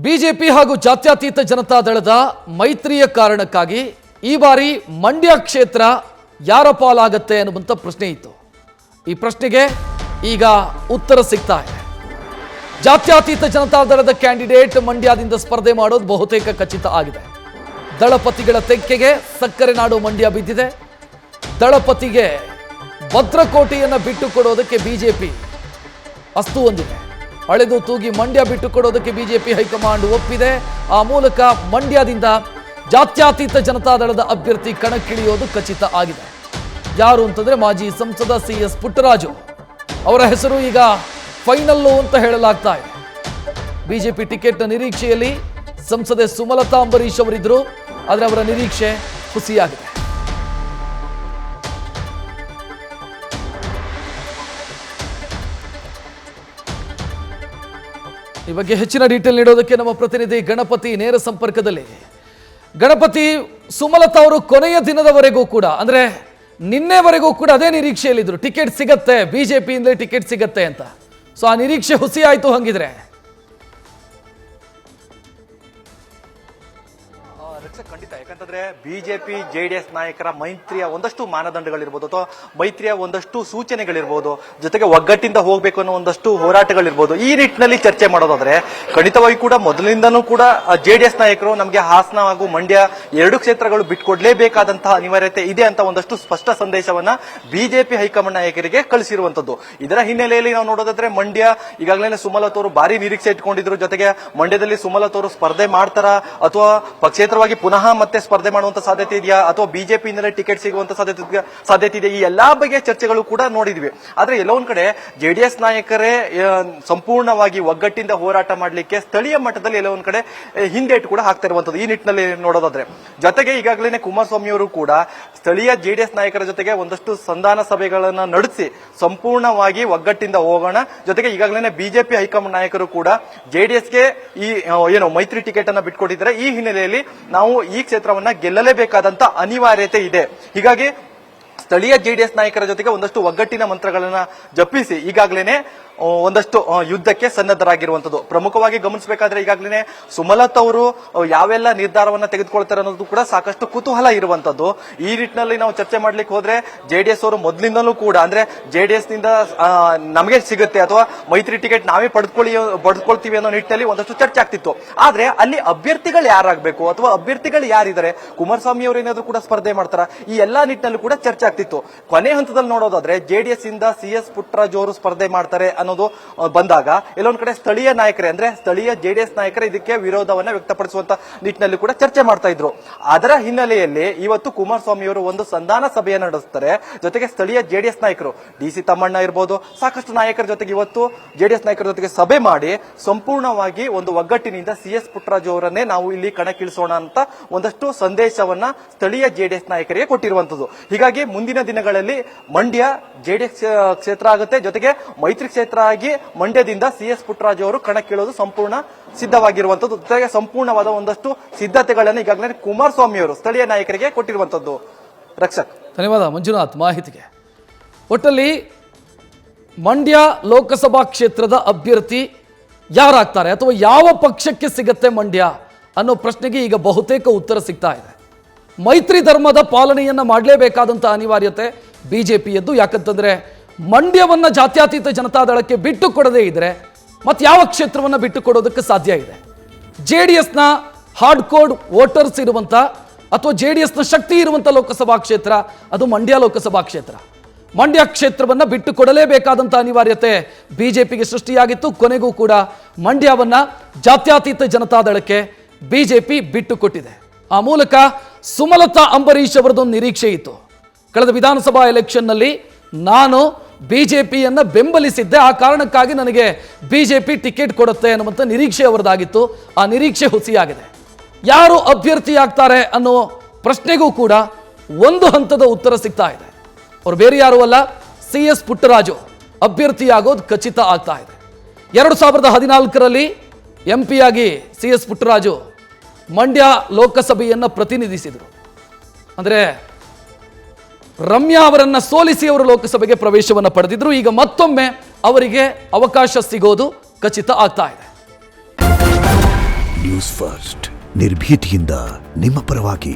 BJP ಹಾಗೂ ಜಾತ್ಯತೀತ ಜನತಾ ದಳದ ಮೈತ್ರಿಯ ಕಾರಣಕ್ಕಾಗಿ ಈ ಬಾರಿ ಮಂಡ್ಯ ಕ್ಷೇತ್ರ ಯಾರ ಪಾಲಾಗುತ್ತೆ ಅನ್ನುವಂಥ ಪ್ರಶ್ನೆ ಇತ್ತು. ಈ ಪ್ರಶ್ನೆಗೆ ಈಗ ಉತ್ತರ ಸಿಗ್ತಾ ಇದೆ. ಜಾತ್ಯತೀತ ಜನತಾ ದಳದ ಕ್ಯಾಂಡಿಡೇಟ್ ಮಂಡ್ಯದಿಂದ ಸ್ಪರ್ಧೆ ಮಾಡೋದು ಬಹುತೇಕ ಖಚಿತ ಆಗಿದೆ. ದಳಪತಿಗಳ ತೆಕ್ಕೆಗೆ ಸಕ್ಕರೆ ನಾಡು ಮಂಡ್ಯ ಬಿದ್ದಿದೆ. ದಳಪತಿಗೆ ಭದ್ರಕೋಟೆಯನ್ನು ಬಿಟ್ಟು ಕೊಡೋದಕ್ಕೆ ಬಿಜೆಪಿ ಅಸ್ತು ಹೊಂದಿದೆ. ಅಳೆದು ತೂಗಿ ಮಂಡ್ಯ ಬಿಟ್ಟು ಕೊಡೋದಕ್ಕೆ ಬಿಜೆಪಿ ಹೈಕಮಾಂಡ್ ಒಪ್ಪಿದೆ. ಆ ಮೂಲಕ ಮಂಡ್ಯದಿಂದ ಜಾತ್ಯತೀತ ಜನತಾದಳದ ಅಭ್ಯರ್ಥಿ ಕಣಕ್ಕಿಳಿಯೋದು ಖಚಿತ ಆಗಿದೆ. ಯಾರು ಅಂತಂದ್ರೆ ಮಾಜಿ ಸಂಸದ CS ಪುಟ್ಟರಾಜು ಅವರ ಹೆಸರು ಈಗ ಫೈನಲ್ಲು ಅಂತ ಹೇಳಲಾಗ್ತಾ ಇದೆ. ಬಿಜೆಪಿ ಟಿಕೆಟ್ನ ನಿರೀಕ್ಷೆಯಲ್ಲಿ ಸಂಸದೆ ಸುಮಲತಾ ಅಂಬರೀಶ್ ಅವರಿದ್ರು, ಆದರೆ ಅವರ ನಿರೀಕ್ಷೆ ಹುಸಿಯಾಗಿದೆ. ಈ ಬಗ್ಗೆ ಹೆಚ್ಚಿನ ಡೀಟೇಲ್ ನೀಡೋದಕ್ಕೆ ನಮ್ಮ ಪ್ರತಿನಿಧಿ ಗಣಪತಿ ನೇರ ಸಂಪರ್ಕದಲ್ಲಿ. ಗಣಪತಿ, ಸುಮಲತಾ ಅವರು ಕೊನೆಯ ದಿನದವರೆಗೂ ಕೂಡ ಅಂದ್ರೆ ನಿನ್ನೆವರೆಗೂ ಕೂಡ ಅದೇ ನಿರೀಕ್ಷೆಯಲ್ಲಿದ್ರು, ಟಿಕೆಟ್ ಸಿಗತ್ತೆ, ಬಿಜೆಪಿಯಿಂದಲೇ ಟಿಕೆಟ್ ಸಿಗತ್ತೆ ಅಂತ. ಸೊ ಆ ನಿರೀಕ್ಷೆ ಹುಸಿ ಆಯ್ತು ಹಂಗಿದ್ರೆ? ಖಂಡಿತ. ಯಾಕಂತಂದ್ರೆ ಬಿಜೆಪಿ JDS ನಾಯಕರ ಮೈತ್ರಿಯ ಒಂದಷ್ಟು ಮಾನದಂಡಗಳಿರ್ಬೋದು ಅಥವಾ ಮೈತ್ರಿಯ ಒಂದಷ್ಟು ಸೂಚನೆಗಳಿರ್ಬೋದು, ಜೊತೆಗೆ ಒಗ್ಗಟ್ಟಿಂದ ಹೋಗ್ಬೇಕು ಅನ್ನೋ ಒಂದಷ್ಟು ಹೋರಾಟಗಳಿರ್ಬೋದು. ಈ ನಿಟ್ಟಿನಲ್ಲಿ ಚರ್ಚೆ ಮಾಡೋದಾದ್ರೆ ಖಂಡಿತವಾಗಿ ಕೂಡ ಮೊದಲಿಂದನೂ ಕೂಡ JDS ನಾಯಕರು ನಮಗೆ ಹಾಸನ ಹಾಗೂ ಮಂಡ್ಯ ಎರಡು ಕ್ಷೇತ್ರಗಳು ಬಿಟ್ಕೊಡ್ಲೇಬೇಕಾದಂತಹ ಅನಿವಾರ್ಯತೆ ಇದೆ ಅಂತ ಒಂದಷ್ಟು ಸ್ಪಷ್ಟ ಸಂದೇಶವನ್ನ ಬಿಜೆಪಿ ಹೈಕಮಾಂಡ್ ನಾಯಕರಿಗೆ ಕಳಿಸಿರುವಂತದ್ದು. ಇದರ ಹಿನ್ನೆಲೆಯಲ್ಲಿ ನಾವು ನೋಡೋದಾದ್ರೆ ಮಂಡ್ಯ ಈಗಾಗಲೇ ಸುಮಲತಾ ಅವರು ಭಾರಿ ನಿರೀಕ್ಷೆ ಇಟ್ಕೊಂಡಿದ್ರು. ಜೊತೆಗೆ ಮಂಡ್ಯದಲ್ಲಿ ಸುಮಲತಾ ಅವರು ಸ್ಪರ್ಧೆ ಮಾಡ್ತಾರ ಅಥವಾ ಪಕ್ಷೇತರವಾಗಿ ಪುನಃ ಮತ್ತೆ ಸ್ಪರ್ಧೆ ಮಾಡುವಂತ ಸಾಧ್ಯತೆ ಇದೆಯಾ ಅಥವಾ ಬಿಜೆಪಿಯಿಂದಲೇ ಟಿಕೆಟ್ ಸಿಗುವಂತ ಸಾಧ್ಯತೆ ಇದೆ, ಈ ಎಲ್ಲಾ ಬಗೆಯ ಚರ್ಚೆಗಳು ಕೂಡ ನೋಡಿದ್ವಿ. ಆದ್ರೆ ಎಲ್ಲೋ ಒಂದ್ ಕಡೆ JDS ನಾಯಕರೇ ಸಂಪೂರ್ಣವಾಗಿ ಒಗ್ಗಟ್ಟಿಂದ ಹೋರಾಟ ಮಾಡಲಿಕ್ಕೆ ಸ್ಥಳೀಯ ಮಟ್ಟದಲ್ಲಿ ಎಲ್ಲೋ ಒಂದ್ ಕಡೆ ಹಿಂದೇಟು ಕೂಡ ಹಾಕ್ತಾ ಇರುವಂತದ್ದು ಈ ನಿಟ್ಟಿನಲ್ಲಿ ನೋಡೋದಾದ್ರೆ. ಜೊತೆಗೆ ಈಗಾಗಲೇ ಕುಮಾರಸ್ವಾಮಿ ಅವರು ಕೂಡ ಸ್ಥಳೀಯ JDS ನಾಯಕರ ಜೊತೆಗೆ ಒಂದಷ್ಟು ಸಂಧಾನ ಸಭೆಗಳನ್ನ ನಡೆಸಿ ಸಂಪೂರ್ಣವಾಗಿ ಒಗ್ಗಟ್ಟಿಂದ ಹೋಗೋಣ, ಜೊತೆಗೆ ಈಗಾಗಲೇ ಬಿಜೆಪಿ ಹೈಕಮಾಂಡ್ ನಾಯಕರು ಕೂಡ JDSಗೆ ಈ ಮೈತ್ರಿ ಟಿಕೆಟ್ ಅನ್ನ ಬಿಟ್ಕೊಟ್ಟಿದ್ದಾರೆ. ಈ ಹಿನ್ನೆಲೆಯಲ್ಲಿ ನಾವು ಈ ಕ್ಷೇತ್ರವನ್ನ ಗೆಲ್ಲಲೇಬೇಕಾದಂತ ಅನಿವಾರ್ಯತೆ ಇದೆ. ಹೀಗಾಗಿ ಸ್ಥಳೀಯ JDS ನಾಯಕರ ಜೊತೆಗೆ ಒಂದಷ್ಟು ಒಗ್ಗಟ್ಟಿನ ಮಂತ್ರಗಳನ್ನ ಜಪಿಸಿ ಈಗಾಗಲೇ ಒಂದಷ್ಟು ಯುದ್ಧಕ್ಕೆ ಸನ್ನದ್ಧರಾಗಿರುವಂತದ್ದು. ಪ್ರಮುಖವಾಗಿ ಗಮನಿಸಬೇಕಾದ್ರೆ ಈಗಾಗಲೇ ಸುಮಲತಾ ಅವರು ಯಾವೆಲ್ಲ ನಿರ್ಧಾರವನ್ನ ತೆಗೆದುಕೊಳ್ತಾರೆ ಅನ್ನೋದು ಕೂಡ ಸಾಕಷ್ಟು ಕುತೂಹಲ ಇರುವಂತದ್ದು. ಈ ನಿಟ್ಟಿನಲ್ಲಿ ನಾವು ಚರ್ಚೆ ಮಾಡ್ಲಿಕ್ಕೆ ಹೋದ್ರೆ JDS ಅವರು ಮೊದಲಿಂದಲೂ ಕೂಡ ಅಂದ್ರೆ JDS ನಿಂದ ನಮಗೆ ಸಿಗುತ್ತೆ ಅಥವಾ ಮೈತ್ರಿ ಟಿಕೆಟ್ ನಾವೇ ಪಡೆದುಕೊಳ್ತೀವಿ ಅನ್ನೋ ನಿಟ್ಟಿನಲ್ಲಿ ಒಂದಷ್ಟು ಚರ್ಚೆ ಆಗ್ತಿತ್ತು. ಆದ್ರೆ ಅಲ್ಲಿ ಅಭ್ಯರ್ಥಿಗಳು ಯಾರಾಗಬೇಕು ಅಥವಾ ಅಭ್ಯರ್ಥಿಗಳು ಯಾರಿದ್ದಾರೆ, ಕುಮಾರಸ್ವಾಮಿ ಅವರು ಏನಾದ್ರು ಕೂಡ ಸ್ಪರ್ಧೆ ಮಾಡ್ತಾರ, ಈ ಎಲ್ಲಾ ನಿಟ್ಟಿನಲ್ಲಿ ಕೂಡ ಚರ್ಚೆ ಆಗ್ತಿತ್ತು. ಕೊನೆ ಹಂತದಲ್ಲಿ ನೋಡೋದಾದ್ರೆ JDS ಇಂದ CS ಪುಟ್ಟರಾಜು ಅವರು ಸ್ಪರ್ಧೆ ಮಾಡ್ತಾರೆ ಅನ್ನೋದು ಬಂದಾಗ ಎಲ್ಲೊಂದ್ ಕಡೆ ಸ್ಥಳೀಯ ನಾಯಕರೇ ಅಂದ್ರೆ ಸ್ಥಳೀಯ JDS ನಾಯಕರೇ ಇದಕ್ಕೆ ವಿರೋಧವನ್ನ ವ್ಯಕ್ತಪಡಿಸುವಂತ ನಿಟ್ಟಿನಲ್ಲಿ ಕೂಡ ಚರ್ಚೆ ಮಾಡ್ತಾ ಇದ್ರು. ಅದರ ಹಿನ್ನೆಲೆಯಲ್ಲಿ ಇವತ್ತು ಕುಮಾರಸ್ವಾಮಿ ಅವರು ಒಂದು ಸಂಧಾನ ಸಭೆಯನ್ನು ನಡೆಸ್ತಾರೆ. ಜೊತೆಗೆ ಸ್ಥಳೀಯ JDS ನಾಯಕರು DC ತಮ್ಮಣ್ಣ ಇರಬಹುದು, ಸಾಕಷ್ಟು ನಾಯಕರ ಜೊತೆಗೆ ಇವತ್ತು JDS ನಾಯಕರ ಜೊತೆಗೆ ಸಭೆ ಮಾಡಿ ಸಂಪೂರ್ಣವಾಗಿ ಒಂದು ಒಗ್ಗಟ್ಟಿನಿಂದ CS ಪುಟ್ಟರಾಜು ಅವರನ್ನೇ ನಾವು ಇಲ್ಲಿ ಕಣಕ್ಕಿಳಿಸೋಣ ಅಂತ ಒಂದಷ್ಟು ಸಂದೇಶವನ್ನ ಸ್ಥಳೀಯ JDS ನಾಯಕರಿಗೆ ಕೊಟ್ಟಿರುವಂತದ್ದು. ಹೀಗಾಗಿ ಮುಂದಿನ ದಿನಗಳಲ್ಲಿ ಮಂಡ್ಯ JDS ಕ್ಷೇತ್ರ ಆಗುತ್ತೆ, ಜೊತೆಗೆ ಮೈತ್ರಿ ಕ್ಷೇತ್ರ ಆಗಿ ಮಂಡ್ಯದಿಂದ CS ಪುಟ್ಟರಾಜು ಅವರು ಕಣಕ್ಕಿಳೋದು ಸಂಪೂರ್ಣ ಸಿದ್ಧವಾಗಿರುವಂತದ್ದು. ಜೊತೆಗೆ ಸಂಪೂರ್ಣವಾದ ಒಂದಷ್ಟು ಸಿದ್ಧತೆಗಳನ್ನು ಈಗಾಗಲೇ ಕುಮಾರಸ್ವಾಮಿ ಅವರು ಸ್ಥಳೀಯ ನಾಯಕರಿಗೆ ಕೊಟ್ಟಿರುವಂತದ್ದು. ರಕ್ಷಕ್, ಧನ್ಯವಾದ ಮಂಜುನಾಥ್ ಮಾಹಿತಿಗೆ. ಒಟ್ಟಲ್ಲಿ ಮಂಡ್ಯ ಲೋಕಸಭಾ ಕ್ಷೇತ್ರದ ಅಭ್ಯರ್ಥಿ ಯಾರಾಗ್ತಾರೆ ಅಥವಾ ಯಾವ ಪಕ್ಷಕ್ಕೆ ಸಿಗತ್ತೆ ಮಂಡ್ಯ ಅನ್ನೋ ಪ್ರಶ್ನೆಗೆ ಈಗ ಬಹುತೇಕ ಉತ್ತರ ಸಿಗ್ತಾ ಇದೆ. ಮೈತ್ರಿ ಧರ್ಮದ ಪಾಲನೆಯನ್ನ ಮಾಡಲೇಬೇಕಾದಂತ ಅನಿವಾರ್ಯತೆ ಬಿಜೆಪಿಯದ್ದು. ಯಾಕಂತಂದ್ರೆ ಮಂಡ್ಯವನ್ನ ಜಾತ್ಯತೀತ ಜನತಾದಳಕ್ಕೆ ಬಿಟ್ಟು ಕೊಡದೇ ಇದ್ರೆ ಮತ್ತೆ ಯಾವ ಕ್ಷೇತ್ರವನ್ನ ಬಿಟ್ಟು ಕೊಡೋದಕ್ಕೆ ಸಾಧ್ಯ ಇದೆ? JDSನ ಹಾರ್ಡ್ ಕೋಡ್ ವೋಟರ್ಸ್ ಇರುವಂತ ಅಥವಾ JDSನ ಶಕ್ತಿ ಇರುವಂತ ಲೋಕಸಭಾ ಕ್ಷೇತ್ರ ಅದು ಮಂಡ್ಯ ಲೋಕಸಭಾ ಕ್ಷೇತ್ರ. ಮಂಡ್ಯ ಕ್ಷೇತ್ರವನ್ನ ಬಿಟ್ಟು ಕೊಡಲೇಬೇಕಾದಂತ ಅನಿವಾರ್ಯತೆ ಬಿಜೆಪಿಗೆ ಸೃಷ್ಟಿಯಾಗಿತ್ತು. ಕೊನೆಗೂ ಕೂಡ ಮಂಡ್ಯವನ್ನ ಜಾತ್ಯತೀತ ಜನತಾದಳಕ್ಕೆ ಬಿಜೆಪಿ ಬಿಟ್ಟು ಕೊಟ್ಟಿದೆ. ಆ ಮೂಲಕ ಸುಮಲತಾ ಅಂಬರೀಶ್ ಅವರದೊಂದು ನಿರೀಕ್ಷೆ ಇತ್ತು. ಕಳೆದ ವಿಧಾನಸಭಾ ಎಲೆಕ್ಷನ್ನಲ್ಲಿ ನಾನು ಬಿಜೆಪಿಯನ್ನ ಬೆಂಬಲಿಸಿದ್ದೆ, ಆ ಕಾರಣಕ್ಕಾಗಿ ನನಗೆ ಬಿಜೆಪಿ ಟಿಕೆಟ್ ಕೊಡುತ್ತೆ ಅನ್ನುವಂಥ ನಿರೀಕ್ಷೆ ಅವರದಾಗಿತ್ತು. ಆ ನಿರೀಕ್ಷೆ ಹುಸಿಯಾಗಿದೆ. ಯಾರು ಅಭ್ಯರ್ಥಿ ಆಗ್ತಾರೆ ಅನ್ನೋ ಪ್ರಶ್ನೆಗೂ ಕೂಡ ಒಂದು ಹಂತದ ಉತ್ತರ ಸಿಗ್ತಾ ಇದೆ. ಅವ್ರು ಬೇರೆ ಯಾರು ಅಲ್ಲ, CS ಪುಟ್ಟರಾಜು ಅಭ್ಯರ್ಥಿಯಾಗೋದು ಖಚಿತ ಆಗ್ತಾ ಇದೆ. 2014ರಲ್ಲಿ MP ಆಗಿ CS ಪುಟ್ಟರಾಜು ಮಂಡ್ಯ ಲೋಕಸಭೆಯನ್ನ ಪ್ರತಿನಿಧಿಸಿದರು. ಅಂದ್ರೆ ರಮ್ಯಾ ಅವರನ್ನ ಸೋಲಿಸಿ ಅವರು ಲೋಕಸಭೆಗೆ ಪ್ರವೇಶವನ್ನು ಪಡೆದಿದ್ರು. ಈಗ ಮತ್ತೊಮ್ಮೆ ಅವರಿಗೆ ಅವಕಾಶ ಸಿಗೋದು ಖಚಿತ ಆಗ್ತಾ ಇದೆ. ನ್ಯೂಸ್ ಫಸ್ಟ್ ನಿರ್ಭೀತಿಯಿಂದ ನಿಮ್ಮ ಪರವಾಗಿ.